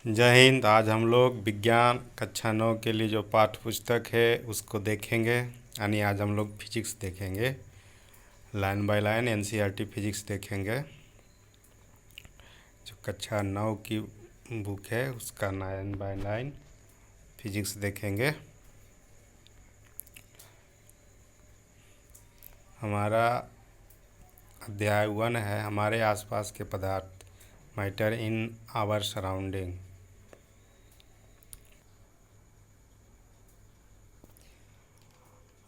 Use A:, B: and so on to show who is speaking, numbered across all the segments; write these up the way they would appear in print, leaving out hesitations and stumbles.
A: जय हिंद। आज हम लोग विज्ञान कक्षा 9 के लिए जो पाठ्य पुस्तक है उसको देखेंगे। यानी आज हम लोग फिजिक्स देखेंगे, line by line NCERT physics देखेंगे। जो कक्षा 9 की बुक है उसका लाइन बाय लाइन फिजिक्स देखेंगे। हमारा अध्याय 1 है हमारे आसपास के पदार्थ, मैटर इन आवर सराउंडिंग।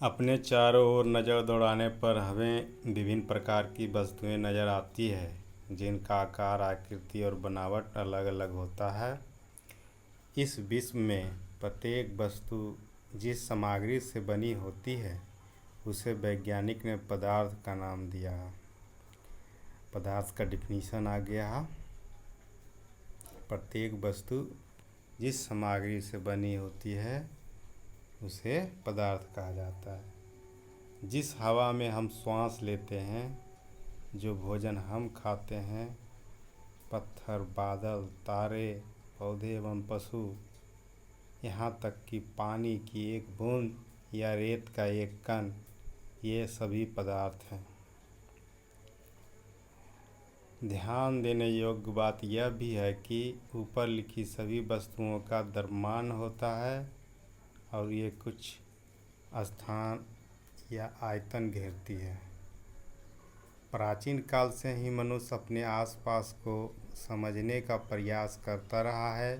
A: अपने चारों ओर नज़र दौड़ाने पर हमें विभिन्न प्रकार की वस्तुएं नज़र आती है जिनका आकार, आकृति और बनावट अलग अलग होता है। इस विश्व में प्रत्येक वस्तु जिस सामग्री से बनी होती है उसे वैज्ञानिक ने पदार्थ का नाम दिया। पदार्थ का डिफिनीशन आ गया। प्रत्येक वस्तु जिस सामग्री से बनी होती है उसे पदार्थ कहा जाता है। जिस हवा में हम श्वास लेते हैं, जो भोजन हम खाते हैं, पत्थर, बादल, तारे, पौधे एवं पशु, यहाँ तक कि पानी की एक बूंद या रेत का एक कण, ये सभी पदार्थ हैं। ध्यान देने योग्य बात यह भी है कि ऊपर लिखी सभी वस्तुओं का द्रव्यमान होता है और ये कुछ स्थान या आयतन घेरती है। प्राचीन काल से ही मनुष्य अपने आसपास को समझने का प्रयास करता रहा है।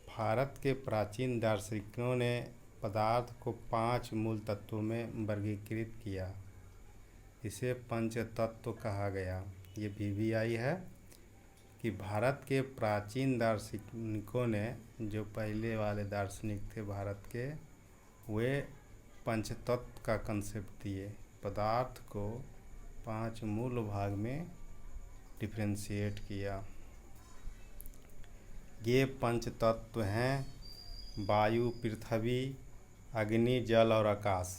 A: भारत के प्राचीन दार्शनिकों ने पदार्थ को 5 मूल तत्वों में वर्गीकृत किया। इसे पंच तत्व कहा गया। ये बीबीआई है कि भारत के प्राचीन दार्शनिकों ने, जो पहले वाले दार्शनिक थे भारत के, वे पंचतत्व का कंसेप्ट दिए। पदार्थ को 5 मूल भाग में डिफरेंशिएट किया। ये पंचतत्व हैं वायु, पृथ्वी, अग्नि, जल और आकाश।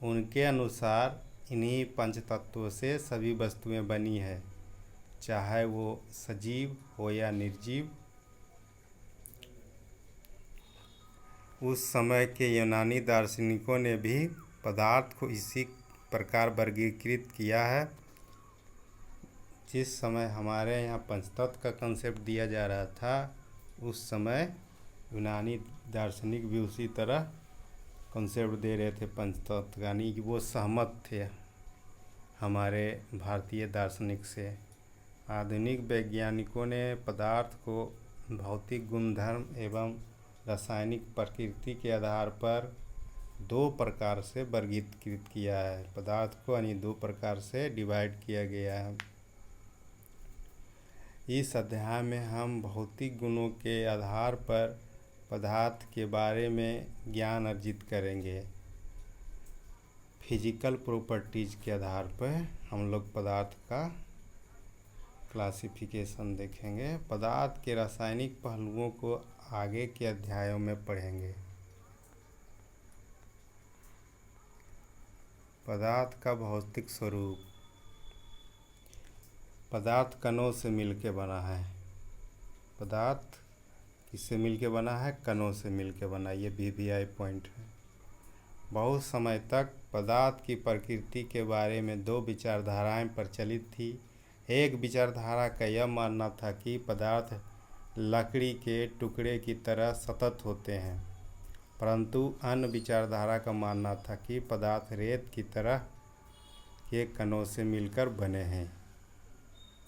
A: उनके अनुसार इन्हीं पंचतत्वों से सभी वस्तुएं बनी है, चाहे वो सजीव हो या निर्जीव। उस समय के यूनानी दार्शनिकों ने भी पदार्थ को इसी प्रकार वर्गीकृत किया है। जिस समय हमारे यहाँ पंचतत्व का कंसेप्ट दिया जा रहा था, उस समय यूनानी दार्शनिक भी उसी तरह कंसेप्ट दे रहे थे पंचतत्व, यानी कि वो सहमत थे हमारे भारतीय दार्शनिक से। आधुनिक वैज्ञानिकों ने पदार्थ को भौतिक गुणधर्म एवं रासायनिक प्रकृति के आधार पर 2 प्रकार से वर्गीकृत किया है। पदार्थ को यानी 2 प्रकार से डिवाइड किया गया है। इस अध्याय में हम भौतिक गुणों के आधार पर पदार्थ के बारे में ज्ञान अर्जित करेंगे। फिजिकल प्रॉपर्टीज़ के आधार पर हम लोग पदार्थ का क्लासिफिकेशन देखेंगे। पदार्थ के रासायनिक पहलुओं को आगे के अध्यायों में पढ़ेंगे। पदार्थ का भौतिक स्वरूप। पदार्थ कणों से मिलकर बना है। पदार्थ किससे मिलकर बना है? कणों से मिलकर बना। ये बीबीआई पॉइंट है। बहुत समय तक पदार्थ की प्रकृति के बारे में 2 विचारधाराएं प्रचलित थी। एक विचारधारा का यह मानना था कि पदार्थ लकड़ी के टुकड़े की तरह सतत होते हैं, परंतु अन्य विचारधारा का मानना था कि पदार्थ रेत की तरह के कणों से मिलकर बने हैं।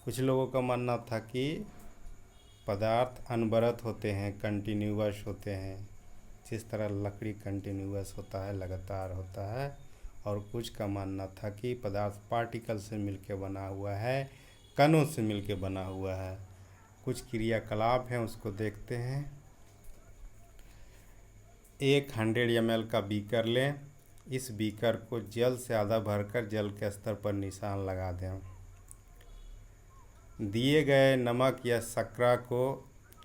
A: कुछ लोगों का मानना था कि पदार्थ अनवरत होते हैं, कंटिन्यूअस होते हैं, जिस तरह लकड़ी कंटिन्यूअस होता है, लगातार होता है। और कुछ का मानना था कि पदार्थ पार्टिकल से मिलकर बना हुआ है, कणों से मिलकर बना हुआ है। कुछ क्रियाकलाप हैं, उसको देखते हैं। एक 100 ml का बीकर लें। इस बीकर को जल से आधा भरकर जल के स्तर पर निशान लगा दें। दिए गए नमक या शर्करा को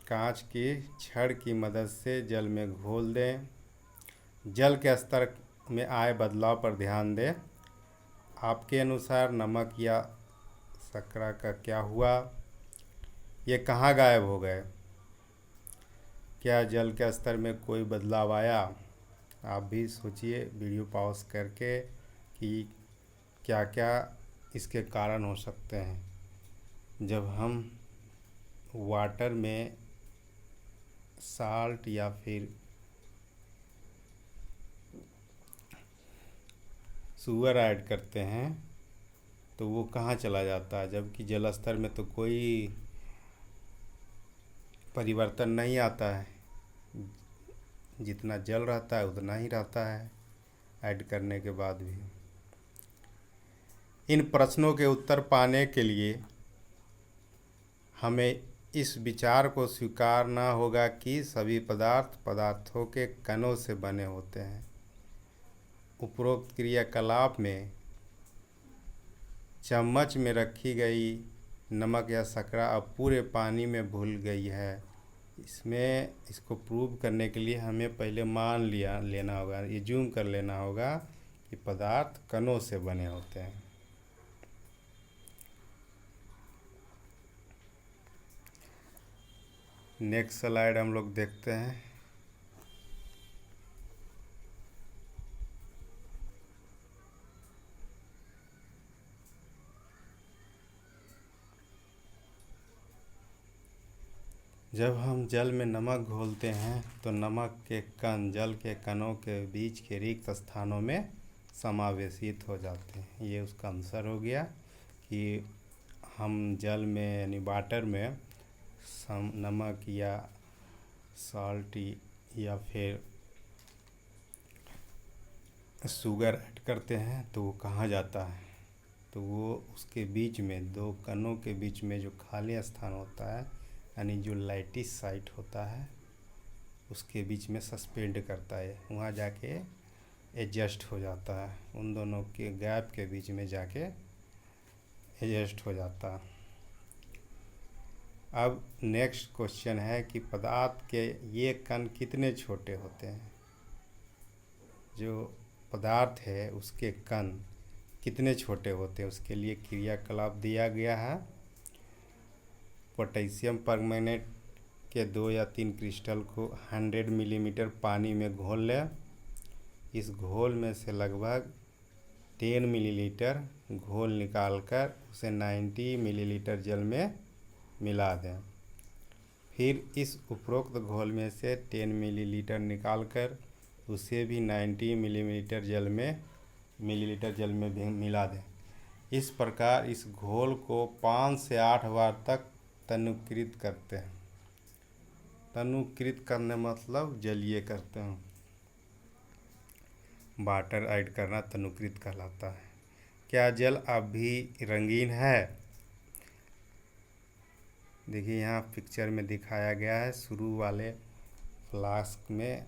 A: कांच की छड़ की मदद से जल में घोल दें। जल के स्तर में आए बदलाव पर ध्यान दें। आपके अनुसार नमक या शर्करा का क्या हुआ? ये कहाँ गायब हो गए? क्या जल के स्तर में कोई बदलाव आया? आप भी सोचिए वीडियो पॉज करके कि क्या क्या इसके कारण हो सकते हैं जब हम वाटर में साल्ट या फिर शुगर ऐड करते हैं तो वो कहाँ चला जाता है, जबकि जल स्तर में तो कोई परिवर्तन नहीं आता है। जितना जल रहता है उतना ही रहता है ऐड करने के बाद भी। इन प्रश्नों के उत्तर पाने के लिए हमें इस विचार को स्वीकारना होगा कि सभी पदार्थ पदार्थों के कणों से बने होते हैं। उपरोक्त क्रियाकलाप में चम्मच में रखी गई नमक या शर्करा अब पूरे पानी में घुल गई है। इसको प्रूव करने के लिए हमें पहले मान लेना होगा, ये जूम कर लेना होगा कि पदार्थ कणों से बने होते हैं। नेक्स्ट स्लाइड हम लोग देखते हैं। जब हम जल में नमक घोलते हैं तो नमक के कण जल के कणों के बीच के रिक्त स्थानों में समावेशित हो जाते हैं। ये उसका आंसर हो गया कि हम जल में यानी वाटर में नमक या सॉल्ट या फिर शुगर ऐड करते हैं तो वो कहाँ जाता है, तो वो उसके बीच में दो कणों के बीच में जो खाली स्थान होता है यानी जो लैटिस साइट होता है उसके बीच में सस्पेंड करता है, वहाँ जाके एडजस्ट हो जाता है, उन दोनों के गैप के बीच में जाके एडजस्ट हो जाता है। अब नेक्स्ट क्वेश्चन है कि पदार्थ के ये कण कितने छोटे होते हैं। जो पदार्थ है उसके कण कितने छोटे होते हैं, उसके लिए क्रियाकलाप दिया गया है। पोटेशियम परमैंगनेट के 2 या 3 क्रिस्टल को 100 मिलीमीटर पानी में घोल लें। इस घोल में से लगभग 10 मिलीलीटर घोल निकालकर उसे 90 मिलीलीटर जल में मिला दें। फिर इस उपरोक्त घोल में से 10 मिलीलीटर निकालकर उसे भी 90 मिलीलीटर जल में भी मिला दें। इस प्रकार इस घोल को 5 से 8 बार तक तनुकृत करते हैं। तनुकृत करने मतलब जलीय करते हैं। वाटर ऐड करना तनुकृत कहलाता है। क्या जल अब भी रंगीन है? देखिए यहाँ पिक्चर में दिखाया गया है शुरू वाले फ्लास्क में,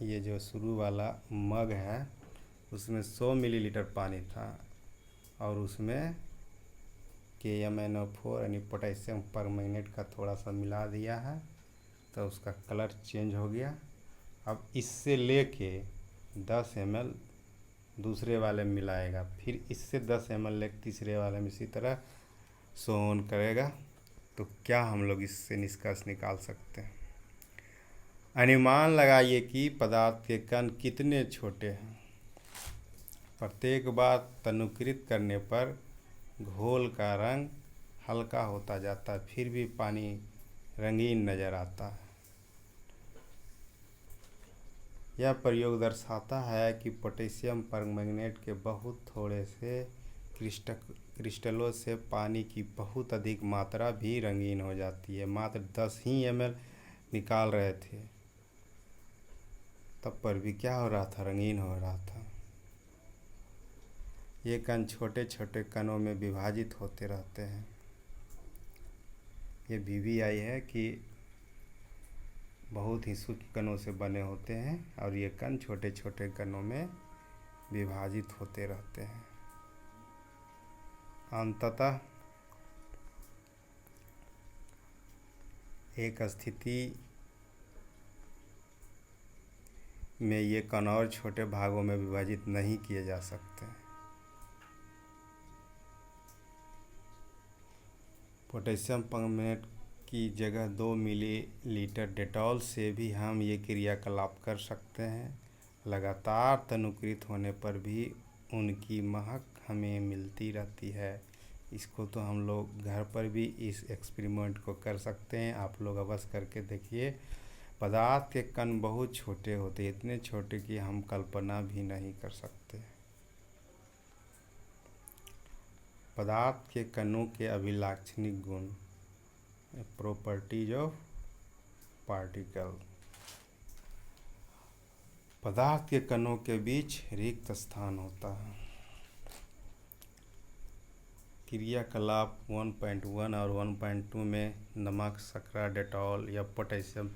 A: ये जो शुरू वाला मग है उसमें 100 मिलीलीटर पानी था और उसमें KMnO4 यानी पोटेशियम परमैंगनेट का थोड़ा सा मिला दिया है तो उसका कलर चेंज हो गया। अब इससे लेके 10 ml दूसरे वाले में मिलाएगा, फिर इससे 10 ml लेके तीसरे वाले में इसी तरह शो ऑन करेगा। तो क्या हम लोग इससे निष्कर्ष निकाल सकते हैं? अनुमान लगाइए कि पदार्थ के कण कितने छोटे हैं। प्रत्येक बार तनुकृत करने पर घोल का रंग हल्का होता जाता है, फिर भी पानी रंगीन नज़र आता है। यह प्रयोग दर्शाता है कि पोटेशियम परमैंगनेट के बहुत थोड़े से क्रिस्टलों से पानी की बहुत अधिक मात्रा भी रंगीन हो जाती है। मात्र 10 ही ml निकाल रहे थे तब पर भी क्या हो रहा था, रंगीन हो रहा था। ये कण छोटे छोटे कणों में विभाजित होते रहते हैं। ये VBI है कि बहुत ही सूक्ष्म कणों से बने होते हैं और ये कण छोटे छोटे कणों में विभाजित होते रहते हैं। अंततः एक स्थिति में ये कण और छोटे भागों में विभाजित नहीं किए जा सकते। पोटेशियम परमैंगनेट की जगह 2 मिलीलीटर डेटॉल से भी हम ये क्रियाकलाप कर सकते हैं। लगातार तनुकृत होने पर भी उनकी महक हमें मिलती रहती है। इसको तो हम लोग घर पर भी इस एक्सपेरिमेंट को कर सकते हैं। आप लोग अवश्य करके देखिए। पदार्थ के कण बहुत छोटे होते हैं, इतने छोटे कि हम कल्पना भी नहीं कर सकते। पदार्थ के कणों के अभिलाक्षणिक गुण, प्रॉपर्टीज ऑफ पार्टिकल। पदार्थ के कणों के बीच रिक्त स्थान होता है। क्रियाकलाप 1.1 और 1.2 में नमक, शर्करा, डेटॉल या पोटेशियम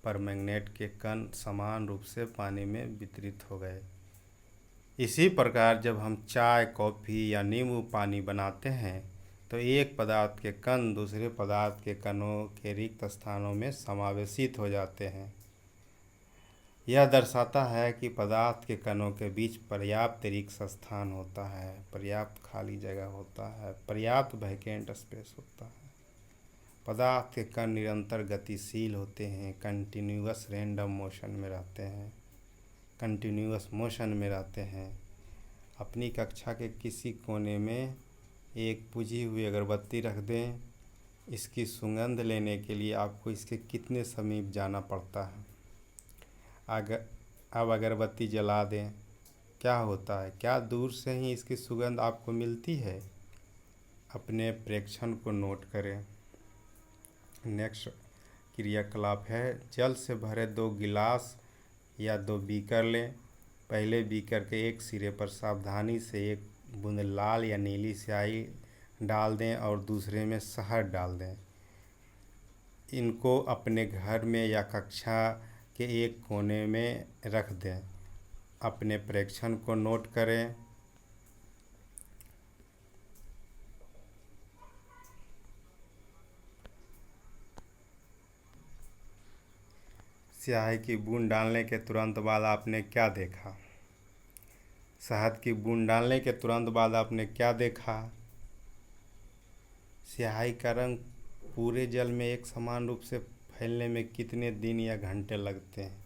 A: परमैंगनेट के कण समान रूप से पानी में वितरित हो गए। इसी प्रकार जब हम चाय, कॉफ़ी या नींबू पानी बनाते हैं तो एक पदार्थ के कण दूसरे पदार्थ के कणों के रिक्त स्थानों में समावेशित हो जाते हैं। यह दर्शाता है कि पदार्थ के कणों के बीच पर्याप्त रिक्त स्थान होता है, पर्याप्त खाली जगह होता है, पर्याप्त वैकेंट स्पेस होता है। पदार्थ के कण निरंतर गतिशील होते हैं, कंटिन्यूअस रैंडम मोशन में रहते हैं, कंटिन्यूअस मोशन में रहते हैं। अपनी कक्षा के किसी कोने में एक बुझी हुई अगरबत्ती रख दें। इसकी सुगंध लेने के लिए आपको इसके कितने समीप जाना पड़ता है। अब अगरबत्ती जला दें, क्या होता है? क्या दूर से ही इसकी सुगंध आपको मिलती है? अपने प्रेक्षण को नोट करें। नेक्स्ट क्रियाकलाप है, जल से भरे 2 गिलास या 2 बीकर लें। पहले बीकर के एक सिरे पर सावधानी से एक बूंद लाल या नीली स्याही डाल दें और दूसरे में शहद डाल दें। इनको अपने घर में या कक्षा के एक कोने में रख दें। अपने प्रेक्षण को नोट करें। स्याही की बूंद डालने के तुरंत बाद आपने क्या देखा? शहद की बूंद डालने के तुरंत बाद आपने क्या देखा? स्याही का रंग पूरे जल में एक समान रूप से फैलने में कितने दिन या घंटे लगते हैं?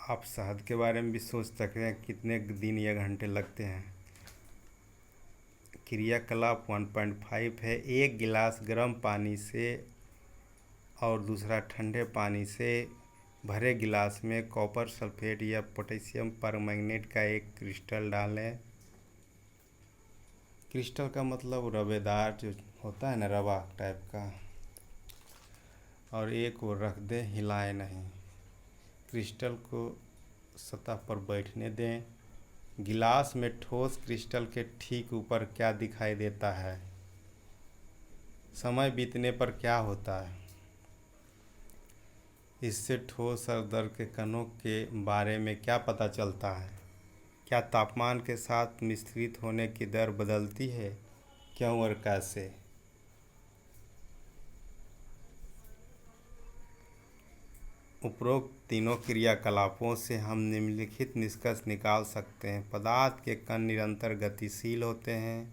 A: आप शहद के बारे में भी सोच सकते हैं कितने दिन या घंटे लगते हैं। क्रियाकलाप 1.5 है, एक गिलास गर्म पानी से और दूसरा ठंडे पानी से भरे गिलास में कॉपर सल्फेट या पोटेशियम परमैंगनेट का एक क्रिस्टल डालें। क्रिस्टल का मतलब रवेदार जो होता है ना, रवा टाइप का, और एक वो रख दें, हिलाएं नहीं। क्रिस्टल को सतह पर बैठने दें। गिलास में ठोस क्रिस्टल के ठीक ऊपर क्या दिखाई देता है? समय बीतने पर क्या होता है? इससे ठोस और द्रव के कणों के बारे में क्या पता चलता है? क्या तापमान के साथ मिश्रित होने की दर बदलती है? क्यों और कैसे? उपरोक्त तीनों क्रियाकलापों से हम निम्नलिखित निष्कर्ष निकाल सकते हैं। पदार्थ के कण निरंतर गतिशील होते हैं,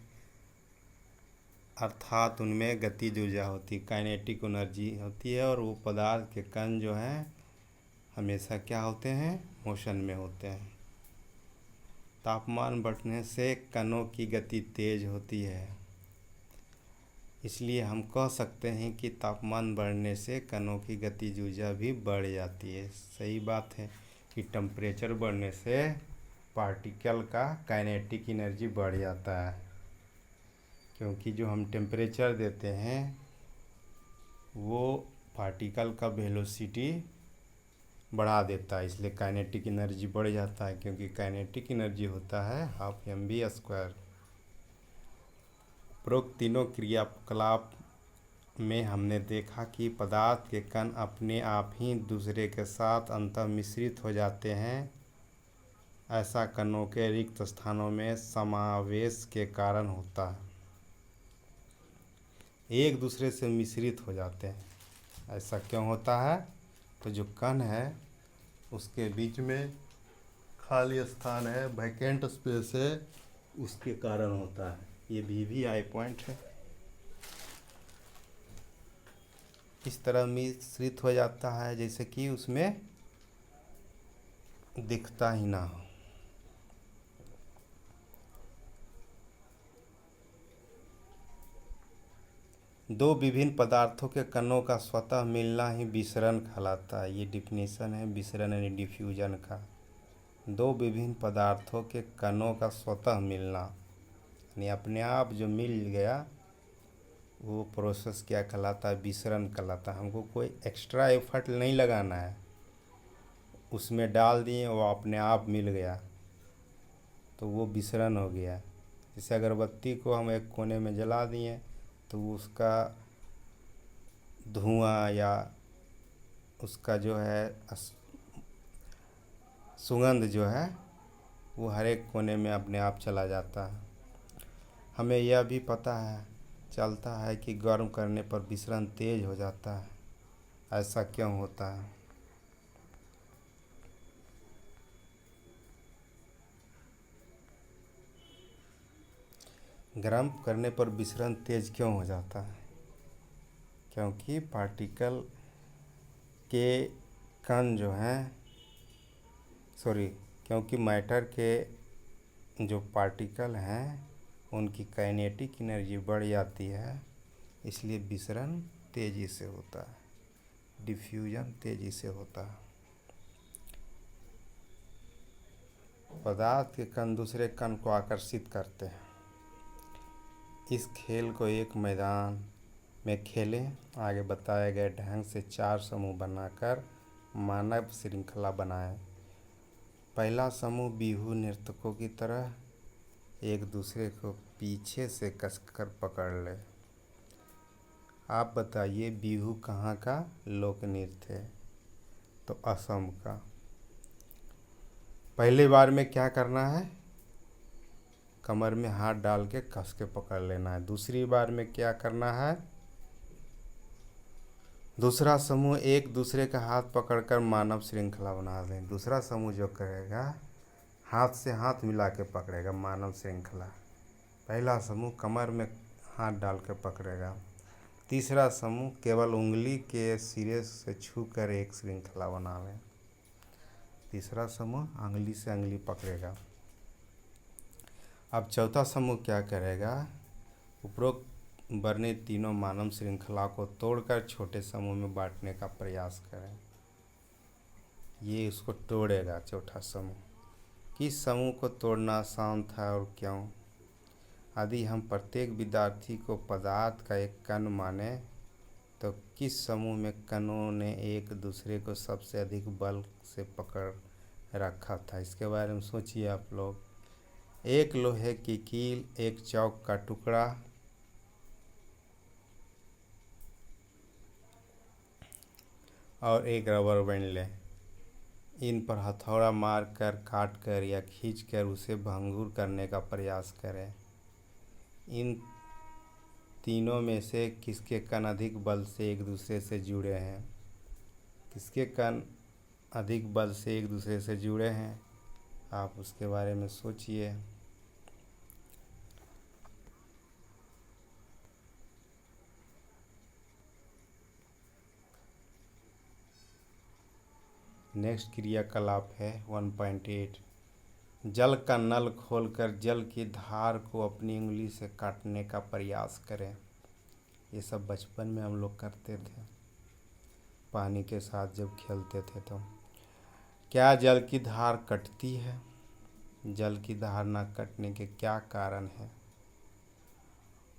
A: अर्थात उनमें गतिज ऊर्जा होती है, काइनेटिक एनर्जी होती है, और वो पदार्थ के कण जो हैं हमेशा क्या होते हैं? मोशन में होते हैं। तापमान बढ़ने से कणों की गति तेज होती है, इसलिए हम कह सकते हैं कि तापमान बढ़ने से कणों की गतिज ऊर्जा भी बढ़ जाती है। सही बात है कि टेम्परेचर बढ़ने से पार्टिकल का काइनेटिक एनर्जी बढ़ जाता है, क्योंकि जो हम टेम्परेचर देते हैं वो पार्टिकल का वेलोसिटी बढ़ा देता है, इसलिए काइनेटिक एनर्जी बढ़ जाता है, क्योंकि काइनेटिक एनर्जी होता है 12 mv²। उपरोक्त तीनों क्रियाकलाप में हमने देखा कि पदार्थ के कण अपने आप ही दूसरे के साथ अंतः मिश्रित हो जाते हैं। ऐसा कणों के रिक्त स्थानों में समावेश के कारण होता है, एक दूसरे से मिश्रित हो जाते हैं। ऐसा क्यों होता है? तो जो कण है उसके बीच में खाली स्थान है, वैकेंट स्पेस है, उसके कारण होता है। ये VVI पॉइंट है। इस तरह मिश्रित हो जाता है जैसे कि उसमें दिखता ही ना हो। दो विभिन्न पदार्थों के कणों का स्वतः मिलना ही विसरण कहलाता है। ये डिफिनीशन है विसरण यानी डिफ्यूजन का। दो विभिन्न पदार्थों के कणों का स्वतः मिलना यानी अपने आप जो मिल गया, वो प्रोसेस क्या कहलाता है? विसरण कहलाता है। हमको कोई एक्स्ट्रा एफर्ट नहीं लगाना है, उसमें डाल दिए वो अपने आप मिल गया, तो वो विसरण हो गया। जैसे अगरबत्ती को हम एक कोने में जला दिए तो उसका धुआं या उसका जो है सुगंध जो है वो हर एक कोने में अपने आप चला जाता है। हमें यह भी पता है चलता है कि गर्म करने पर विसरण तेज हो जाता है। ऐसा क्यों होता है? गर्म करने पर विसरण तेज क्यों हो जाता है? क्योंकि पार्टिकल के कण जो हैं क्योंकि मैटर के जो पार्टिकल हैं उनकी काइनेटिक एनर्जी बढ़ जाती है, इसलिए विसरण तेज़ी से होता है, डिफ्यूजन तेज़ी से होता है। पदार्थ के कण दूसरे कण को आकर्षित करते हैं। इस खेल को एक मैदान में खेलें। आगे बताए गए ढंग से 4 समूह बनाकर मानव श्रृंखला बनाएं। पहला समूह बिहू नर्तकों की तरह एक दूसरे को पीछे से कसकर पकड़ ले। आप बताइए बिहू कहाँ का लोक नृत्य है? तो असम का। पहले बार में क्या करना है? कमर में हाथ डाल के कस के पकड़ लेना है। दूसरी बार में क्या करना है? दूसरा समूह एक दूसरे का हाथ पकड़कर मानव श्रृंखला बना दें। दूसरा समूह जो करेगा हाथ से हाथ मिला के पकड़ेगा, मानव श्रृंखला। पहला समूह कमर में हाथ डाल के पकड़ेगा। तीसरा समूह केवल उंगली के सिरे से छूकर एक श्रृंखला बनावे। तीसरा समूह अंगुली से अंगुली पकड़ेगा। अब चौथा समूह क्या करेगा? उपरोक्त वर्णित तीनों मानव श्रृंखला को तोड़कर छोटे समूह में बांटने का प्रयास करें। ये उसको तोड़ेगा चौथा समूह। किस समूह को तोड़ना आसान था और क्यों? यदि हम प्रत्येक विद्यार्थी को पदार्थ का एक कण माने तो किस समूह में कणों ने एक दूसरे को सबसे अधिक बल से पकड़ रखा था? इसके बारे में सोचिए आप लोग। एक लोहे की कील, एक चौक का टुकड़ा, और एक रबर बैंड लें। इन पर हथौड़ा मार कर, काट कर या खींच कर उसे भंगुर करने का प्रयास करें। इन तीनों में से किसके कण अधिक बल से एक दूसरे से जुड़े हैं? किसके कण अधिक बल से एक दूसरे से जुड़े हैं? आप उसके बारे में सोचिए। नेक्स्ट क्रियाकलाप है 1.8। जल का नल खोलकर जल की धार को अपनी उंगली से काटने का प्रयास करें। ये सब बचपन में हम लोग करते थे, पानी के साथ जब खेलते थे तो। क्या जल की धार कटती है? जल की धार न कटने के क्या कारण है?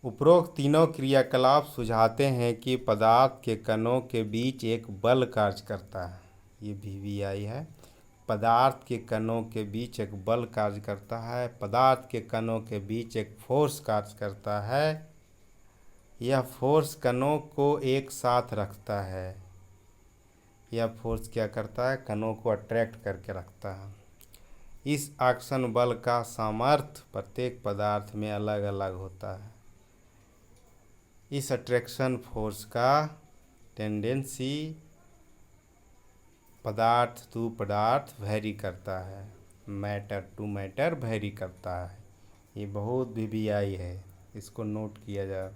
A: उपरोक्त तीनों क्रियाकलाप सुझाते हैं कि पदार्थ के कणों के बीच एक बल कार्य करता है। ये VVI है। पदार्थ के कणों के बीच एक बल कार्य करता है। पदार्थ के कणों के बीच एक फोर्स कार्य करता है। यह फोर्स कणों को एक साथ रखता है। यह फोर्स क्या करता है? कणों को अट्रैक्ट करके रखता है। इस आकर्षण बल का सामर्थ्य प्रत्येक पदार्थ में अलग अलग होता है। इस अट्रैक्शन फोर्स का टेंडेंसी पदार्थ टू पदार्थ वेरी करता है, मैटर टू मैटर वेरी करता है। ये बहुत VVI है। इसको नोट किया जाए।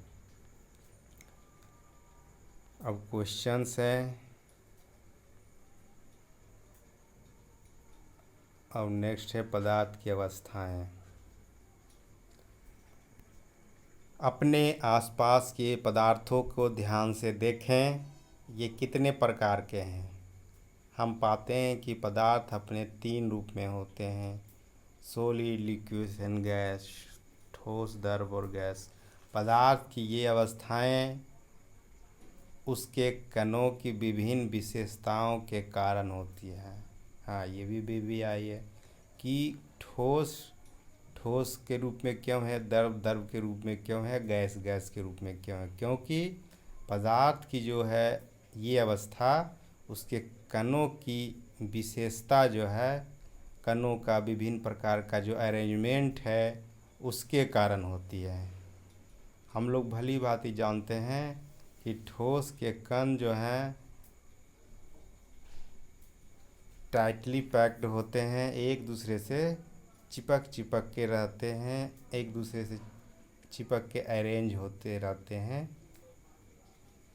A: अब क्वेश्चंस है, अब नेक्स्ट है पदार्थ की अवस्थाएं। अपने आसपास के पदार्थों को ध्यान से देखें, ये कितने प्रकार के हैं। हम पाते हैं कि पदार्थ अपने 3 रूप में होते हैं, सॉलिड, लिक्विड एंड गैस, ठोस, द्रव और गैस। पदार्थ की ये अवस्थाएं उसके कणों की विभिन्न विशेषताओं के कारण होती है। हाँ, ये भी आई है कि ठोस ठोस के रूप में क्यों है, द्रव द्रव के रूप में क्यों है, गैस गैस के रूप में क्यों है। क्योंकि पदार्थ की जो है ये अवस्था उसके कणों की विशेषता जो है, कणों का विभिन्न प्रकार का जो अरेंजमेंट है उसके कारण होती है। हम लोग भली भांति जानते हैं कि ठोस के कण जो हैं टाइटली पैक्ड होते हैं, एक दूसरे से चिपक के रहते हैं, एक दूसरे से चिपक के अरेंज होते रहते हैं,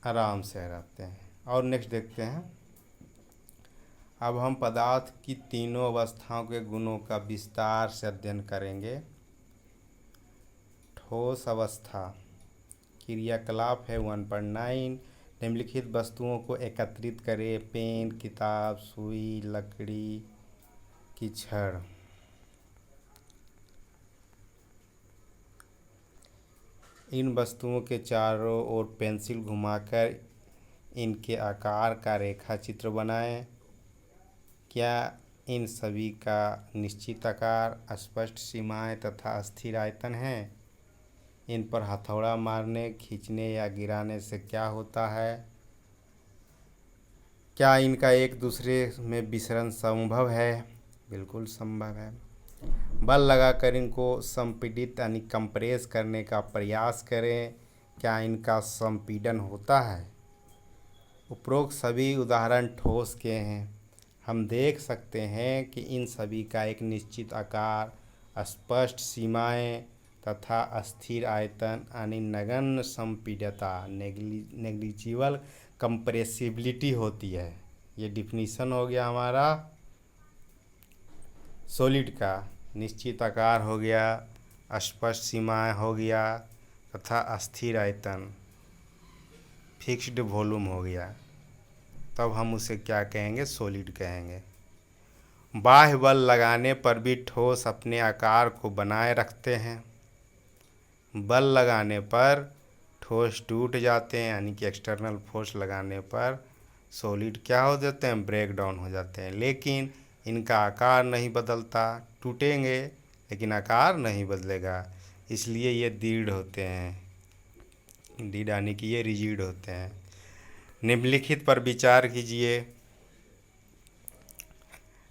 A: आराम से रहते हैं। और नेक्स्ट देखते हैं, अब हम पदार्थ की तीनों अवस्थाओं के गुणों का विस्तार से अध्ययन करेंगे। ठोस अवस्था क्रियाकलाप है 1.9। निम्नलिखित वस्तुओं को एकत्रित करें, पेन, किताब, सुई, लकड़ी की छड़। इन वस्तुओं के चारों ओर पेंसिल घुमाकर इनके आकार का रेखा चित्र बनाएं। क्या इन सभी का निश्चित आकार, स्पष्ट सीमाएं तथा स्थिर आयतन हैं? इन पर हथौड़ा मारने, खींचने या गिराने से क्या होता है? क्या इनका एक दूसरे में विसरण संभव है? बिल्कुल संभव है। बल लगाकर इनको संपीड़ित यानी कंप्रेस करने का प्रयास करें, क्या इनका संपीड़न होता है? उपरोक्त सभी उदाहरण ठोस के हैं। हम देख सकते हैं कि इन सभी का एक निश्चित आकार, स्पष्ट सीमाएं तथा स्थिर आयतन यानी नगण्य संपीड्यता, नेग्लिजिबल कंप्रेसिबिलिटी होती है। ये डिफिनीशन हो गया हमारा सॉलिड का। निश्चित आकार हो गया, स्पष्ट सीमाएं हो गया तथा स्थिर आयतन, फिक्स्ड वॉल्यूम हो गया। तब हम उसे क्या कहेंगे? सॉलिड कहेंगे। बाह्य बल लगाने पर भी ठोस अपने आकार को बनाए रखते हैं। बल लगाने पर ठोस टूट जाते हैं, यानी कि एक्सटर्नल फोर्स लगाने पर सॉलिड क्या हो जाते हैं? ब्रेक डाउन हो जाते हैं। लेकिन इनका आकार नहीं बदलता, टूटेंगे लेकिन आकार नहीं बदलेगा, इसलिए ये दृढ़ होते हैं, दृढ़ यानी कि ये रिजिड होते हैं। निम्नलिखित पर विचार कीजिए।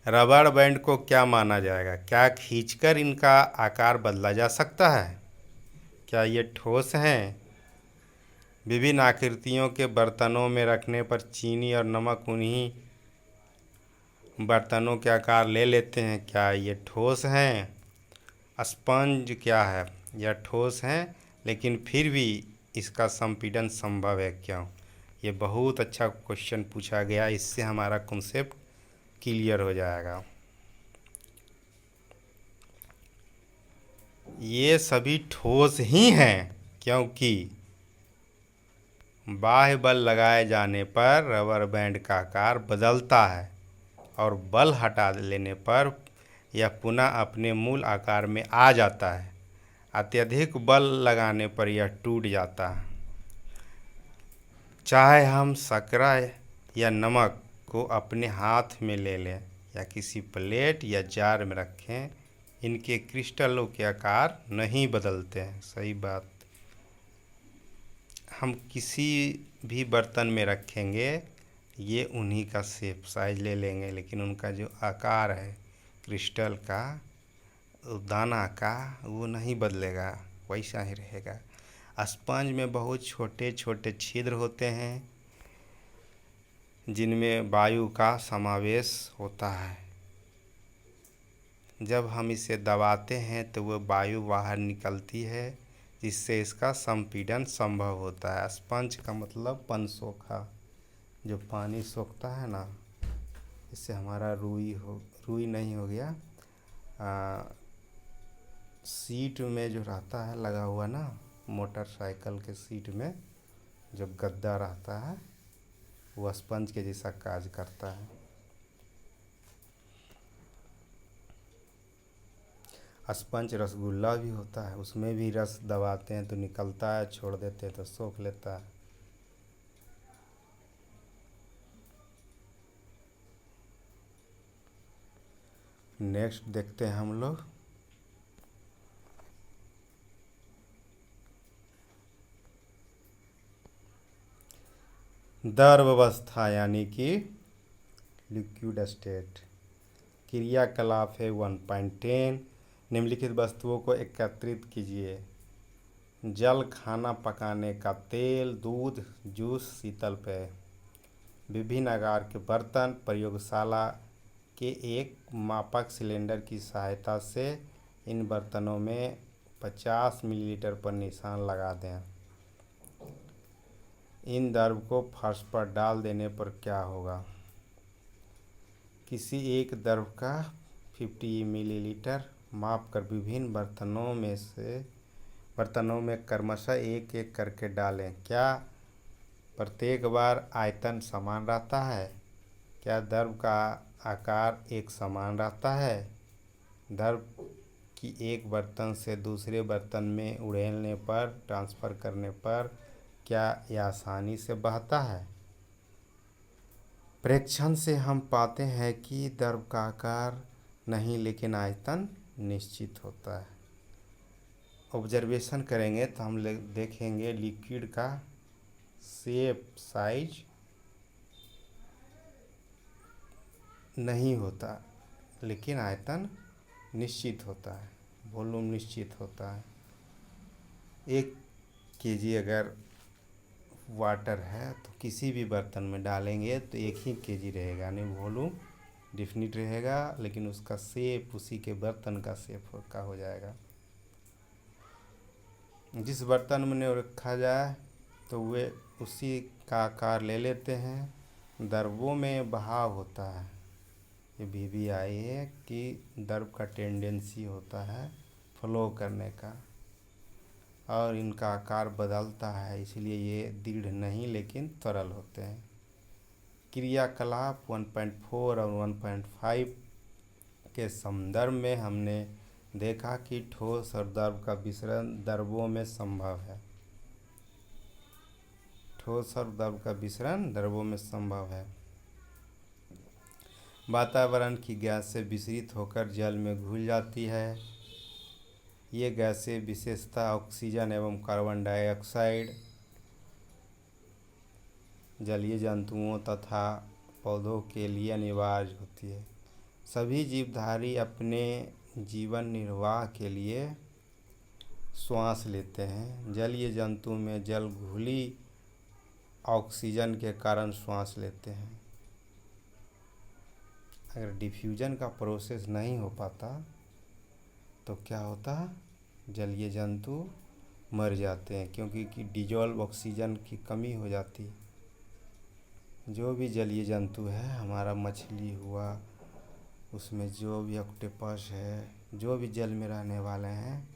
A: रबड़ बैंड को क्या माना जाएगा? क्या खींचकर इनका आकार बदला जा सकता है? क्या ये ठोस हैं? विभिन्न आकृतियों के बर्तनों में रखने पर चीनी और नमक उन्हीं बर्तनों के आकार ले लेते हैं। क्या ये ठोस हैं? स्पंज क्या है? यह ठोस हैं, लेकिन फिर भी इसका संपीड़न संभव है। क्यों? ये बहुत अच्छा क्वेश्चन पूछा गया, इससे हमारा कॉन्सेप्ट क्लियर हो जाएगा। ये सभी ठोस ही हैं, क्योंकि बाह्य बल लगाए जाने पर रबर बैंड का आकार बदलता है और बल हटा लेने पर यह पुनः अपने मूल आकार में आ जाता है। अत्यधिक बल लगाने पर यह टूट जाता है। चाहे हम शर्करा या नमक को अपने हाथ में ले लें या किसी प्लेट या जार में रखें, इनके क्रिस्टलों के आकार नहीं बदलते हैं। सही बात। हम किसी भी बर्तन में रखेंगे, ये उन्हीं का शेप साइज ले लेंगे, लेकिन उनका जो आकार है क्रिस्टल का, दाना का, वो नहीं बदलेगा, वैसा ही रहेगा। स्पंज में बहुत छोटे छोटे छिद्र होते हैं जिनमें वायु का समावेश होता है। जब हम इसे दबाते हैं तो वह वायु बाहर निकलती है, जिससे इसका संपीड़न संभव होता है। स्पंज का मतलब पनसोखा, जो पानी सोखता है ना, इससे हमारा रुई नहीं हो गया, सीट में जो रहता है लगा हुआ ना, मोटरसाइकिल के सीट में जो गद्दा रहता है वो स्पंज के जैसा कार्य करता है। स्पंज रसगुल्ला भी होता है, उसमें भी रस दबाते हैं तो निकलता है, छोड़ देते हैं तो सोख लेता है। नेक्स्ट देखते हैं हम लोग द्रवावस्था यानी कि लिक्विड स्टेट। क्रियाकलाप है 1.10। निम्नलिखित वस्तुओं को एकत्रित कीजिए। जल, खाना पकाने का तेल, दूध, जूस, शीतल पेय। विभिन्न आकार के बर्तन। प्रयोगशाला के एक मापक सिलेंडर की सहायता से इन बर्तनों में 50 मिलीलीटर पर निशान लगा दें। इन द्रव को फर्श पर डाल देने पर क्या होगा? किसी एक द्रव का 50 मिलीलीटर माप कर विभिन्न बर्तनों में क्रमशः एक एक करके डालें। क्या प्रत्येक बार आयतन समान रहता है? क्या द्रव का आकार एक समान रहता है? द्रव की एक बर्तन से दूसरे बर्तन में उड़ेलने पर, ट्रांसफ़र करने पर क्या यह आसानी से बहता है? प्रेक्षण से हम पाते हैं कि द्रव का आकार नहीं लेकिन आयतन निश्चित होता है। ऑब्जर्वेशन करेंगे तो हम देखेंगे लिक्विड का शेप, साइज नहीं होता लेकिन आयतन निश्चित होता है, वॉल्यूम निश्चित होता है। 1 केजी अगर वाटर है तो किसी भी बर्तन में डालेंगे तो 1 ही केजी रहेगा, यानी वॉल्यूम डिफिनिट रहेगा, लेकिन उसका शेप उसी के बर्तन का शेप का हो जाएगा। जिस बर्तन में रखा जाए तो वे उसी का आकार ले लेते हैं। द्रवों में बहाव होता है, ये VBI है कि द्रव का टेंडेंसी होता है फ्लो करने का, और इनका आकार बदलता है, इसलिए ये दृढ़ नहीं लेकिन तरल होते हैं। क्रियाकलाप 1.4 और 1.5 के संदर्भ में हमने देखा कि ठोस और द्रव का विसरण द्रवों में संभव है। ठोस और द्रव का विसरण द्रवों में संभव है। वातावरण की गैसें विसरित होकर जल में घुल जाती है। ये गैसें विशेषतः ऑक्सीजन एवं कार्बन डाइऑक्साइड जलीय जंतुओं तथा पौधों के लिए अनिवार्य होती है। सभी जीवधारी अपने जीवन निर्वाह के लिए श्वास लेते हैं। जलीय जंतु में जल घुली ऑक्सीजन के कारण श्वास लेते हैं। अगर डिफ्यूजन का प्रोसेस नहीं हो पाता तो क्या होता? जलीय जंतु मर जाते हैं, क्योंकि डिजॉल्व ऑक्सीजन की कमी हो जाती है। जो भी जलीय जंतु है, हमारा मछली हुआ, उसमें जो भी ऑक्टोपस है, जो भी जल में रहने वाले हैं,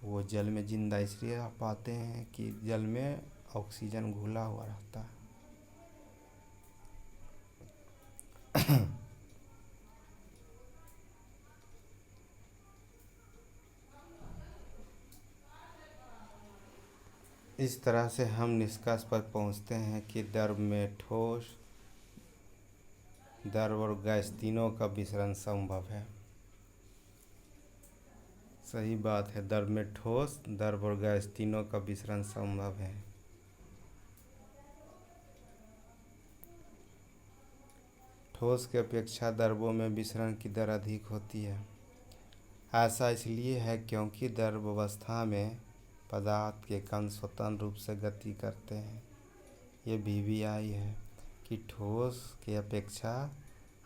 A: वो जल में जिंदा इसलिए रह पाते हैं कि जल में ऑक्सीजन घुला हुआ रहता है। इस तरह से हम निष्कर्ष पर पहुंचते हैं कि द्रव में ठोस, द्रव और गैस तीनों का विसरण संभव है। सही बात है, द्रव में ठोस, द्रव और गैस तीनों का विसरण संभव है। ठोस की अपेक्षा द्रवों में विसरण की दर अधिक होती है। ऐसा इसलिए है क्योंकि द्रव अवस्था में पदार्थ के कण स्वतंत्र रूप से गति करते हैं। ये VBI है कि ठोस की अपेक्षा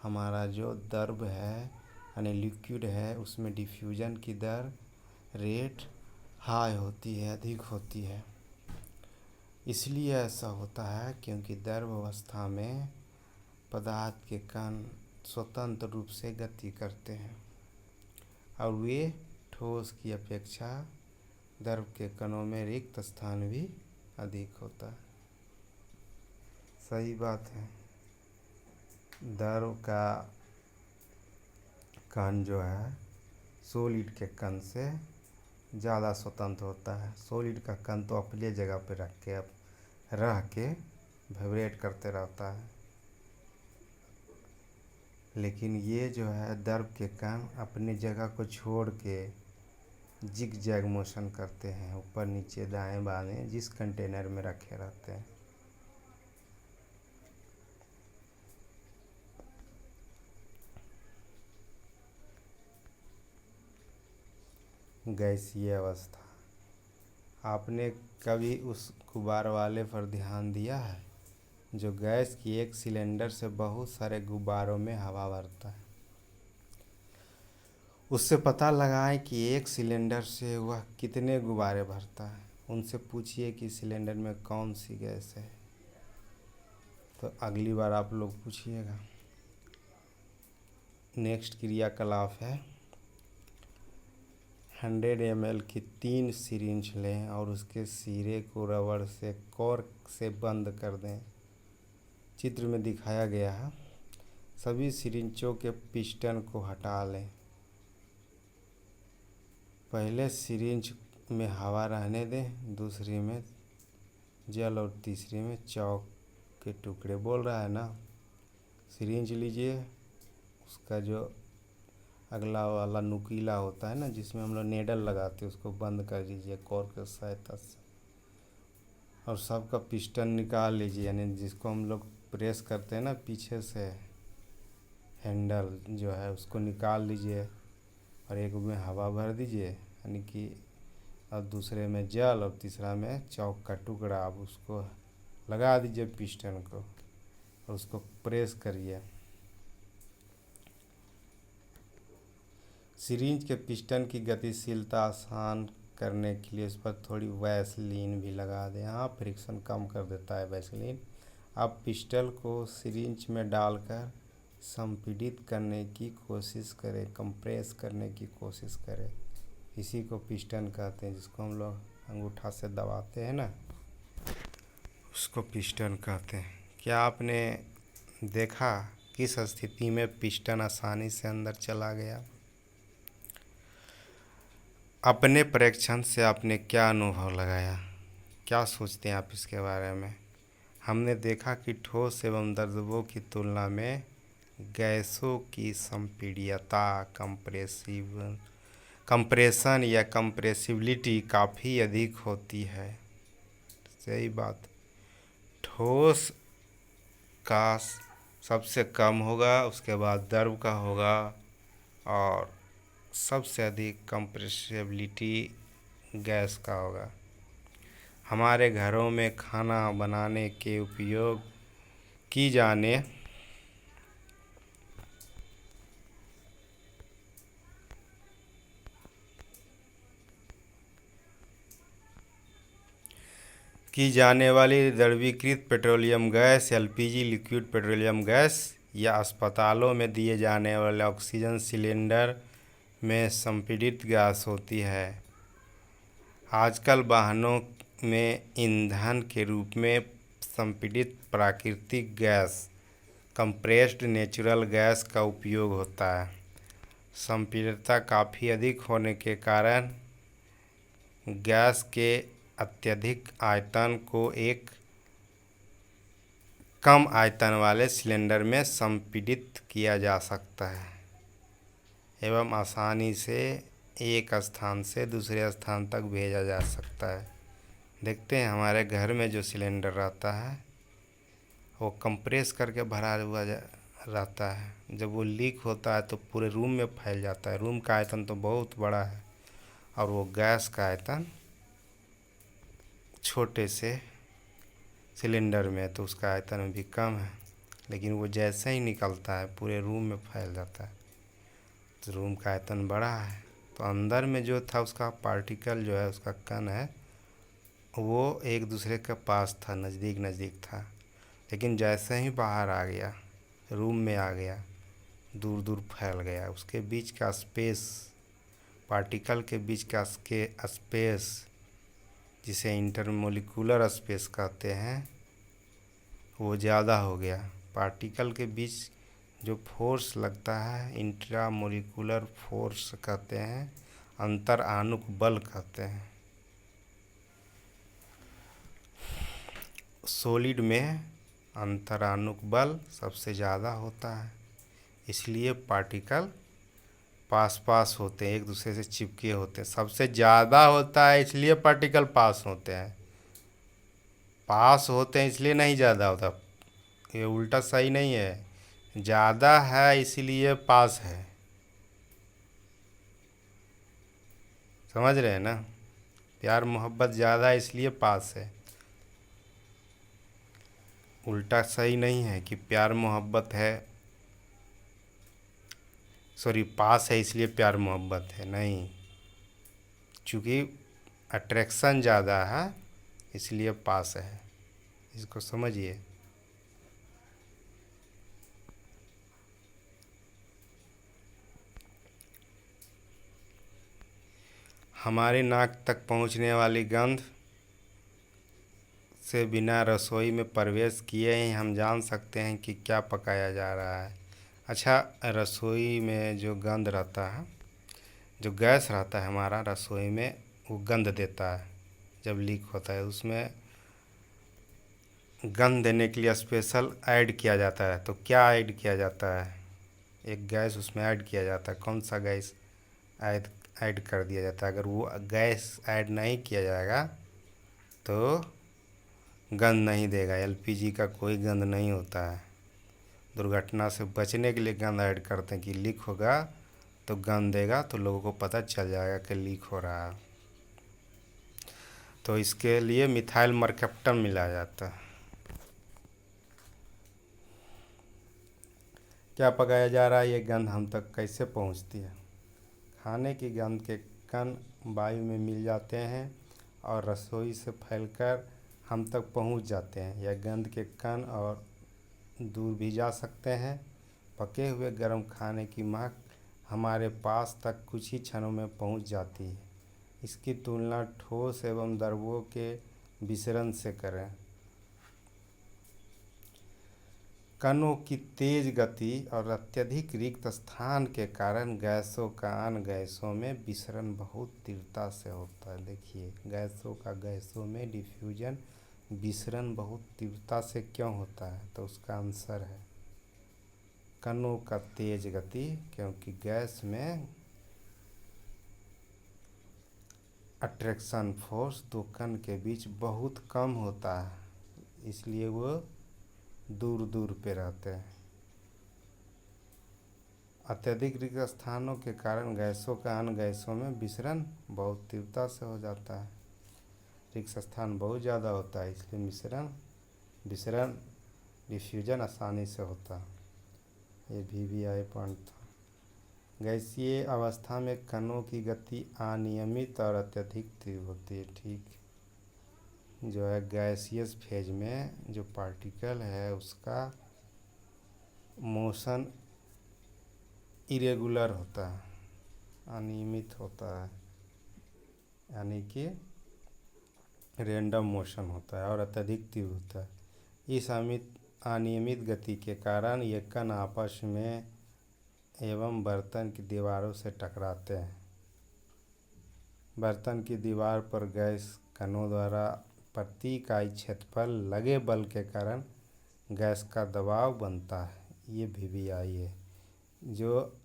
A: हमारा जो द्रव है यानी लिक्विड है, उसमें डिफ्यूजन की दर रेट हाई होती है, अधिक होती है। इसलिए ऐसा होता है क्योंकि गर्भावस्था में पदार्थ के कण स्वतंत्र रूप से गति करते हैं और वे ठोस की अपेक्षा द्रव के कणों में रिक्त स्थान भी अधिक होता है। सही बात है। द्रव का कण जो है सॉलिड के कण से ज़्यादा स्वतंत्र होता है। सॉलिड का कण तो अपनी जगह पे रह के वाइब्रेट करते रहता है, लेकिन ये जो है द्रव के कण अपनी जगह को छोड़ के जिग जैग मोशन करते हैं, ऊपर नीचे दाएं बाएं जिस कंटेनर में रखे रहते हैं। गैसीय अवस्था। आपने कभी उस गुब्बारे वाले पर ध्यान दिया है जो गैस की एक सिलेंडर से बहुत सारे गुब्बारों में हवा भरता है? उससे पता लगाएं कि एक सिलेंडर से वह कितने गुब्बारे भरता है। उनसे पूछिए कि सिलेंडर में कौन सी गैस है, तो अगली बार आप लोग पूछिएगा। नेक्स्ट क्रियाकलाप है 100 ml की 3 सिरिंज लें और उसके सिरे को रबड़ से कॉर्क से बंद कर दें। चित्र में दिखाया गया है। सभी सिरिंजों के पिस्टन को हटा लें। पहले सिरिंज में हवा रहने दें, दूसरी में जल और तीसरी में चौक के टुकड़े। बोल रहा है ना, सिरिंज लीजिए, उसका जो अगला वाला नुकीला होता है ना जिसमें हम लोग नेडल लगाते हैं उसको बंद कर दीजिए कॉर्क की सहायता से, और सबका पिस्टन निकाल लीजिए, यानी जिसको हम लोग प्रेस करते हैं ना पीछे से हैंडल जो है उसको निकाल लीजिए और एक में हवा भर दीजिए, यानी कि और दूसरे में जल और तीसरा में चौक का टुकड़ा। आप उसको लगा दीजिए पिस्टन को और उसको प्रेस करिए। सिरिंज के पिस्टन की गतिशीलता आसान करने के लिए इस पर थोड़ी वैसलीन भी लगा दें। हाँ, फ्रिक्शन कम कर देता है वैसलीन। अब पिस्टन को सिरिंज में डालकर संपीड़ित करने की कोशिश करें, कंप्रेस करने की कोशिश करें। इसी को पिस्टन कहते हैं, जिसको हम लोग अंगूठा से दबाते हैं ना, उसको पिस्टन कहते हैं। क्या आपने देखा किस स्थिति में पिस्टन आसानी से अंदर चला गया? अपने परीक्षण से आपने क्या अनुभव लगाया? क्या सोचते हैं आप इसके बारे में? हमने देखा कि ठोस एवं द्रवों की तुलना में गैसों की संपीड्यता कंप्रेशन या कंप्रेसिबिलिटी काफ़ी अधिक होती है। सही बात। ठोस का सबसे कम होगा, उसके बाद द्रव का होगा और सबसे अधिक कंप्रेसिबिलिटी गैस का होगा। हमारे घरों में खाना बनाने के उपयोग की जाने वाली द्रवीकृत petroleum gas LPG liquid petroleum gas या अस्पतालों में दिए जाने वाले ऑक्सीजन सिलेंडर में संपीड़ित गैस होती है। आजकल वाहनों में ईंधन के रूप में संपीड़ित प्राकृतिक गैस कंप्रेस्ड नेचुरल गैस का उपयोग होता है। संपीड़ितता काफ़ी अधिक होने के कारण गैस के अत्यधिक आयतन को एक कम आयतन वाले सिलेंडर में संपीड़ित किया जा सकता है एवं आसानी से एक स्थान से दूसरे स्थान तक भेजा जा सकता है। देखते हैं हमारे घर में जो सिलेंडर रहता है वो कंप्रेस करके भरा हुआ रहता है। जब वो लीक होता है तो पूरे रूम में फैल जाता है। रूम का आयतन तो बहुत बड़ा है और वो गैस का आयतन छोटे से सिलेंडर में तो उसका आयतन भी कम है, लेकिन वो जैसे ही निकलता है पूरे रूम में फैल जाता है। तो रूम का आयतन बड़ा है तो अंदर में जो था उसका पार्टिकल जो है, उसका कण है, वो एक दूसरे के पास था, नज़दीक नज़दीक था। लेकिन जैसे ही बाहर आ गया, रूम में आ गया, दूर दूर फैल गया, उसके बीच का स्पेस, पार्टिकल के बीच का स्पेस, जिसे इंटरमोलिकुलर स्पेस कहते हैं, वो ज़्यादा हो गया। पार्टिकल के बीच जो फोर्स लगता है, इंट्रामोलिकुलर फोर्स कहते हैं, अंतर आणुक बल कहते हैं। सॉलिड में अंतरानुक बल सबसे ज़्यादा होता है, इसलिए पार्टिकल पास पास होते हैं, एक दूसरे से चिपके होते हैं। सबसे ज़्यादा होता है इसलिए पार्टिकल पास होते हैं, पास होते हैं इसलिए नहीं ज़्यादा होता। ये उल्टा सही नहीं है, ज़्यादा है इसलिए पास है। समझ रहे हैं ना? प्यार मोहब्बत ज़्यादा है इसलिए पास है। उल्टा सही नहीं है कि प्यार मोहब्बत है, सॉरी, पास है इसलिए प्यार मोहब्बत है, नहीं। चूँकि अट्रैक्शन ज़्यादा है इसलिए पास है, इसको समझिए। हमारे नाक तक पहुंचने वाली गंध से बिना रसोई में प्रवेश किए ही हम जान सकते हैं कि क्या पकाया जा रहा है। अच्छा, रसोई में जो गंध रहता है, जो गैस रहता है हमारा रसोई में, वो गंध देता है जब लीक होता है। उसमें गंध देने के लिए स्पेशल ऐड किया जाता है। तो क्या ऐड किया जाता है? एक गैस उसमें ऐड किया जाता है। कौन सा गैस ऐड ऐड कर दिया जाता है? अगर वो गैस ऐड नहीं किया जाएगा तो गंध नहीं देगा। एलपीजी का कोई गंध नहीं होता है। दुर्घटना से बचने के लिए गंध ऐड करते हैं कि लीक होगा तो गंध देगा, तो लोगों को पता चल जाएगा कि लीक हो रहा है। तो इसके लिए मिथाइल मरकैप्टन मिलाया जाता है। क्या पकाया जा रहा है, ये गंध हम तक कैसे पहुंचती है? खाने की गंध के कण वायु में मिल जाते हैं और रसोई से फैलकर हम तक पहुंच जाते हैं। यह गंध के कण और दूर भी जा सकते हैं। पके हुए गर्म खाने की महक हमारे पास तक कुछ ही क्षणों में पहुंच जाती है। इसकी तुलना ठोस एवं द्रवों के विसरण से करें। कणों की तेज गति और अत्यधिक रिक्त स्थान के कारण गैसों का अन्य गैसों में विसरण बहुत तीव्रता से होता है। देखिए, गैसों का गैसों में डिफ्यूजन, विसरण बहुत तीव्रता से क्यों होता है? तो उसका आंसर है कणों का तेज गति, क्योंकि गैस में अट्रैक्शन फोर्स दो कण के बीच बहुत कम होता है, इसलिए वो दूर दूर पे रहते हैं। अत्यधिक रिक्त स्थानों के कारण गैसों का अन्य गैसों में विसरण बहुत तीव्रता से हो जाता है। रिक्त स्थान बहुत ज़्यादा होता है, इसलिए विसरण डिफ्यूजन आसानी से होता है। ये VVI पॉइंट था। गैसीय अवस्था में कणों की गति अनियमित और अत्यधिक तीव्र होती है। ठीक, जो है गैसियस फेज में जो पार्टिकल है उसका मोशन इरेगुलर होता है, अनियमित होता है, यानी कि रैंडम मोशन होता है और अत्यधिक तीव्र होता है। इस अनियमित गति के कारण ये कण आपस में एवं बर्तन की दीवारों से टकराते हैं। बर्तन की दीवार पर गैस कणों द्वारा प्रति इकाई क्षेत्रफल लगे बल के कारण गैस का दबाव बनता है। ये VVI है। जो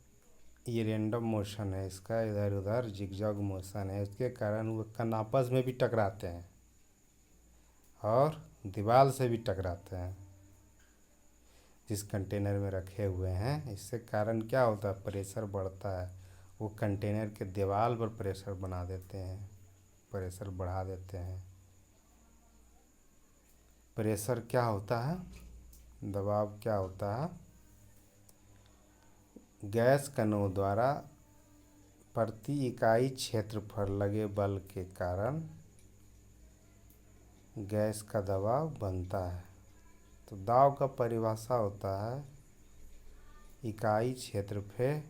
A: ये रैंडम मोशन है, इसका इधर उधर जिगजैग मोशन है, इसके कारण वो कण आपस में भी टकराते हैं और दीवार से भी टकराते हैं जिस कंटेनर में रखे हुए हैं। इससे कारण क्या होता है? प्रेशर बढ़ता है। वो कंटेनर के दीवार पर प्रेशर बना देते हैं, प्रेशर बढ़ा देते हैं। प्रेशर क्या होता है? दबाव क्या होता है? गैस कणों द्वारा प्रति इकाई क्षेत्रफल लगे बल के कारण गैस का दबाव बनता है। तो दाब का परिभाषा होता है इकाई क्षेत्रफल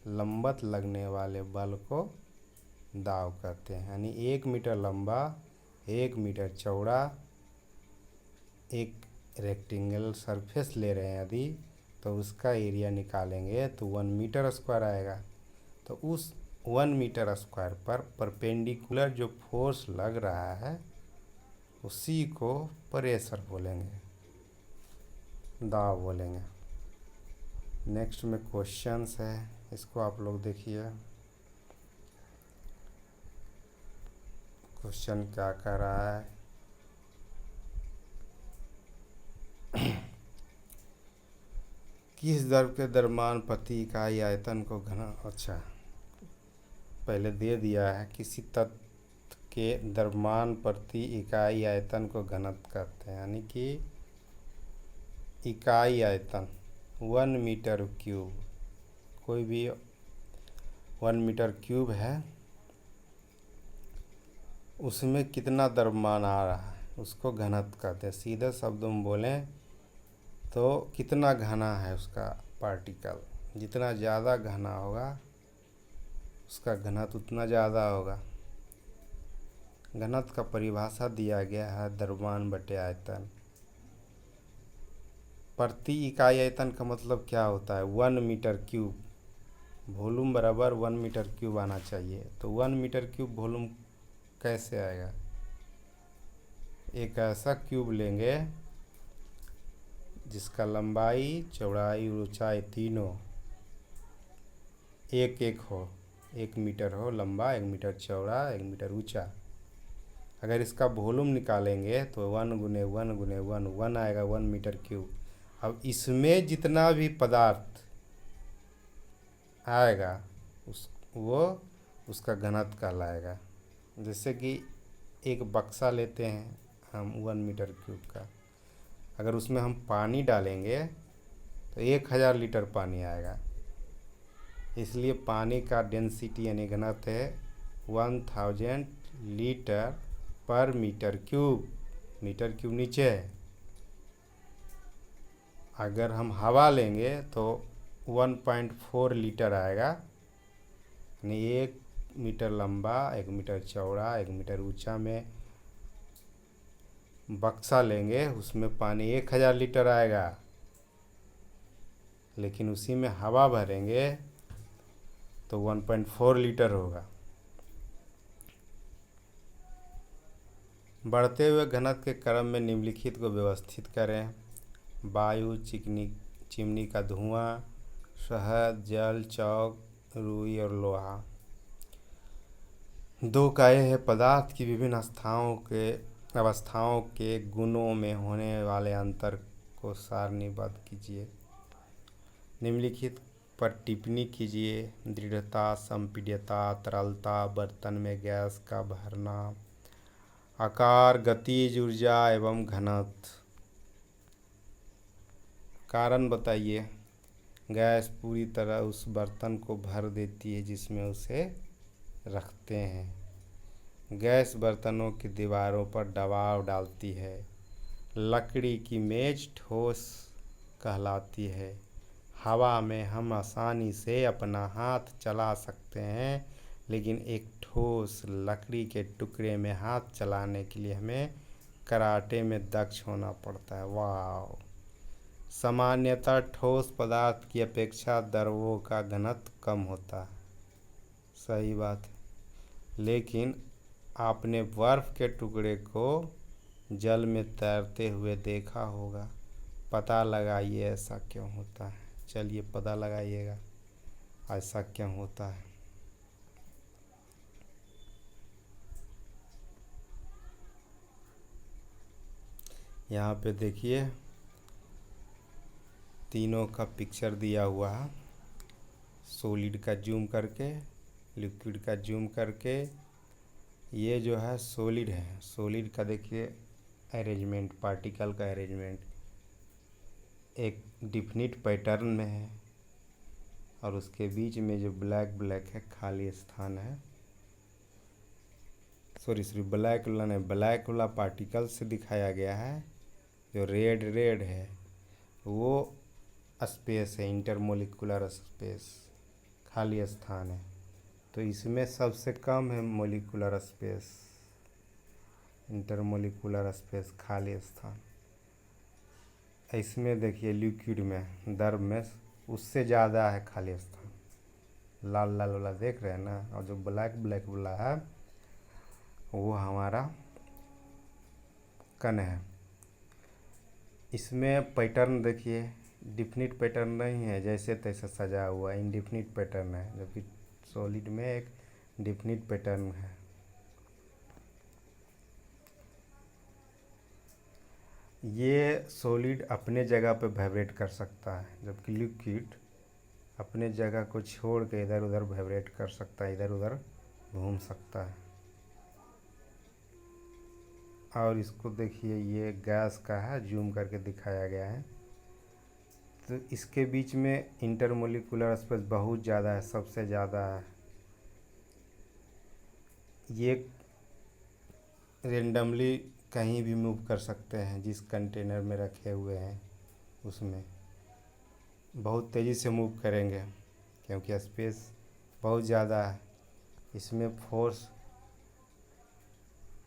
A: लंबवत लगने वाले बल को दाब कहते हैं। यानी 1 मीटर लंबा 1 मीटर चौड़ा एक रेक्टेंगल सरफेस ले रहे हैं यदि, तो उसका एरिया निकालेंगे तो 1 मीटर स्क्वायर आएगा। तो उस 1 मीटर स्क्वायर पर परपेंडिकुलर जो फोर्स लग रहा है उसी को प्रेशर बोलेंगे, दाब बोलेंगे। नेक्स्ट में क्वेश्चंस है, इसको आप लोग देखिए। क्वेश्चन क्या कह रहा है, किस द्रव के द्रव्यमान प्रति इकाई आयतन को घना, अच्छा पहले दे दिया है, किसी तत्व के द्रव्यमान प्रति इकाई आयतन को घनत्व कहते हैं। यानी कि इकाई आयतन 1 मीटर क्यूब, कोई भी 1 मीटर क्यूब है उसमें कितना द्रव्यमान आ रहा है उसको घनत्व कहते हैं। सीधे शब्दों में बोलें तो कितना घना है उसका पार्टिकल, जितना ज़्यादा घना होगा उसका घनत्व उतना ज़्यादा होगा। घनत्व का परिभाषा दिया गया है द्रव्यमान बटे आयतन। प्रति इकाई आयतन का मतलब क्या होता है, 1 मीटर क्यूब, वॉल्यूम बराबर 1 मीटर क्यूब आना चाहिए। तो 1 मीटर क्यूब वॉल्यूम कैसे आएगा, एक ऐसा क्यूब लेंगे जिसका लंबाई चौड़ाई ऊंचाई तीनों एक एक हो, 1 मीटर हो लंबा, 1 मीटर चौड़ा, 1 मीटर ऊंचा। अगर इसका वॉल्यूम निकालेंगे तो 1 × 1 × 1 1 आएगा, 1 मीटर क्यूब। अब इसमें जितना भी पदार्थ आएगा उसका घनत्व कहलाएगा। जैसे कि एक बक्सा लेते हैं हम 1 मीटर क्यूब का, अगर उसमें हम पानी डालेंगे तो 1000 लीटर पानी आएगा। इसलिए पानी का डेंसिटी यानी घनत्व है 1000 लीटर पर मीटर क्यूब। मीटर क्यूब नीचे है। अगर हम हवा लेंगे तो 1.4 लीटर आएगा। यानी 1 मीटर लंबा, 1 मीटर चौड़ा, 1 मीटर ऊंचा में बक्सा लेंगे उसमें पानी 1000 लीटर आएगा, लेकिन उसी में हवा भरेंगे तो 1.4 लीटर होगा। बढ़ते हुए घनत्व के क्रम में निम्नलिखित को व्यवस्थित करें। वायु, चिमनी का धुआं, शहद, जल, चौक, रुई और लोहा। 2 काय है पदार्थ की विभिन्न अवस्थाओं के गुणों में होने वाले अंतर को सारणीबद्ध कीजिए। निम्नलिखित पर टिप्पणी कीजिए। दृढ़ता, संपीड्यता, तरलता, बर्तन में गैस का भरना, आकार, गतिज ऊर्जा एवं घनत्व। कारण बताइए। गैस पूरी तरह उस बर्तन को भर देती है जिसमें उसे रखते हैं। गैस बर्तनों की दीवारों पर दबाव डालती है। लकड़ी की मेज ठोस कहलाती है। हवा में हम आसानी से अपना हाथ चला सकते हैं, लेकिन एक ठोस लकड़ी के टुकड़े में हाथ चलाने के लिए हमें कराटे में दक्ष होना पड़ता है। वाह। सामान्यतः ठोस पदार्थ की अपेक्षा द्रवों का घनत्व कम होता है। सही बात है, लेकिन आपने बर्फ के टुकड़े को जल में तैरते हुए देखा होगा। पता लगाइए ऐसा क्यों होता है। चलिए पता लगाइएगा ऐसा क्यों होता है। यहाँ पे देखिए तीनों का पिक्चर दिया हुआ है, सॉलिड का जूम करके, लिक्विड का जूम करके। ये जो है सॉलिड है, सॉलिड का देखिए अरेंजमेंट, पार्टिकल का अरेंजमेंट एक डिफिनिट पैटर्न में है, और उसके बीच में जो ब्लैक ब्लैक है खाली स्थान है, सॉरी ब्लैक वाला नहीं, ब्लैक वाला पार्टिकल से दिखाया गया है। जो रेड रेड है वो स्पेस है, इंटरमोलिकुलर स्पेस, खाली स्थान है। तो इसमें सबसे कम है मोलिकुलर स्पेस, इंटरमोलिकुलर स्पेस, खाली स्थान। इसमें देखिए लिक्विड में, द्रव में उससे ज़्यादा है खाली स्थान। लाल लाल वाला देख रहे हैं ना, और जो ब्लैक ब्लैक वाला है वो हमारा कण है। इसमें पैटर्न देखिए, डिफिनिट पैटर्न नहीं है, जैसे तैसे सजा हुआ, इनडिफिनिट पैटर्न है, जबकि सॉलिड में एक डिफिनिट पैटर्न है। ये सॉलिड अपने जगह पे वाइब्रेट कर सकता है, जबकि लिक्विड अपने जगह को छोड़ के इधर उधर वाइब्रेट कर सकता है, इधर उधर घूम सकता है। और इसको देखिए, ये गैस का है, जूम करके दिखाया गया है। तो इसके बीच में इंटरमोलिकुलर स्पेस बहुत ज़्यादा है, सबसे ज़्यादा है। ये रेंडमली कहीं भी मूव कर सकते हैं, जिस कंटेनर में रखे हुए हैं उसमें बहुत तेज़ी से मूव करेंगे, क्योंकि स्पेस बहुत ज़्यादा है। इसमें फोर्स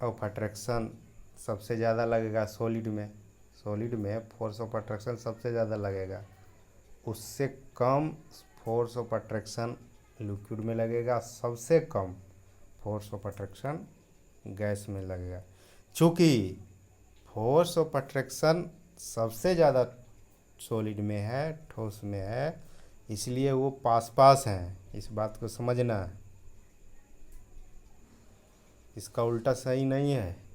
A: ऑफ अट्रैक्शन सबसे ज़्यादा लगेगा सॉलिड में फोर्स ऑफ अट्रैक्शन सबसे ज़्यादा लगेगा। उससे कम फोर्स ऑफ अट्रैक्शन लिक्विड में लगेगा, सबसे कम फोर्स ऑफ अट्रैक्शन गैस में लगेगा। चूँकि फोर्स ऑफ अट्रैक्शन सबसे ज़्यादा सॉलिड में है, ठोस में है, इसलिए वो पास पास हैं। इस बात को समझना है, इसका उल्टा सही नहीं है।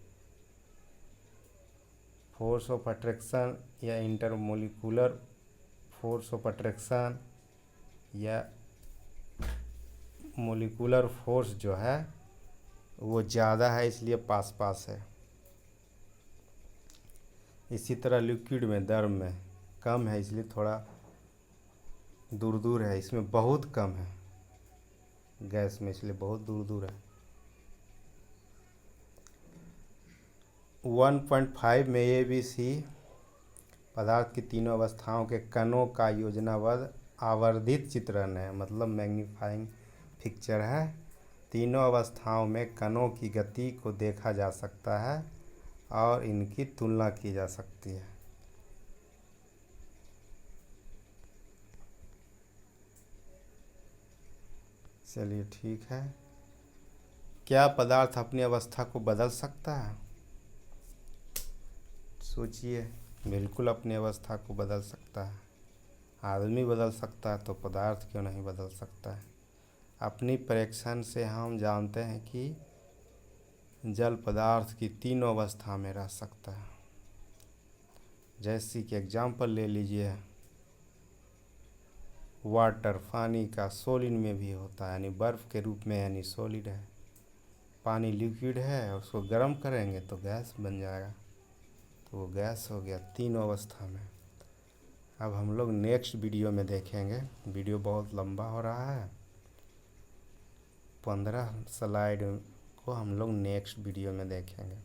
A: फोर्स ऑफ अट्रैक्शन या इंटरमोलिकुलर फोर्स ऑफ अट्रैक्शन या मोलिकुलर फोर्स जो है वो ज़्यादा है, इसलिए पास पास है। इसी तरह लिक्विड में, द्रव में कम है, इसलिए थोड़ा दूर दूर है। इसमें बहुत कम है, गैस में, इसलिए बहुत दूर दूर है। 1.5 में ABC पदार्थ की तीनों अवस्थाओं के कणों का योजनाबद्ध आवर्धित चित्रण है, मतलब मैग्नीफाइंग पिक्चर है। तीनों अवस्थाओं में कणों की गति को देखा जा सकता है और इनकी तुलना की जा सकती है। चलिए ठीक है। क्या पदार्थ अपनी अवस्था को बदल सकता है? सोचिए, बिल्कुल अपनी अवस्था को बदल सकता है। आदमी बदल सकता है तो पदार्थ क्यों नहीं बदल सकता है? अपनी परीक्षण से हम जानते हैं कि जल पदार्थ की तीनों अवस्था में रह सकता है। जैसे कि एग्जाम्पल ले लीजिए, वाटर, पानी का सॉलिड में भी होता है, यानी बर्फ़ के रूप में, यानी सॉलिड है। पानी लिक्विड है, उसको गर्म करेंगे तो गैस बन जाएगा, तो वो गैस हो गया तीनों अवस्था में। अब हम लोग नेक्स्ट वीडियो में देखेंगे। वीडियो बहुत लंबा हो रहा है, 15 स्लाइड को हम लोग नेक्स्ट वीडियो में देखेंगे।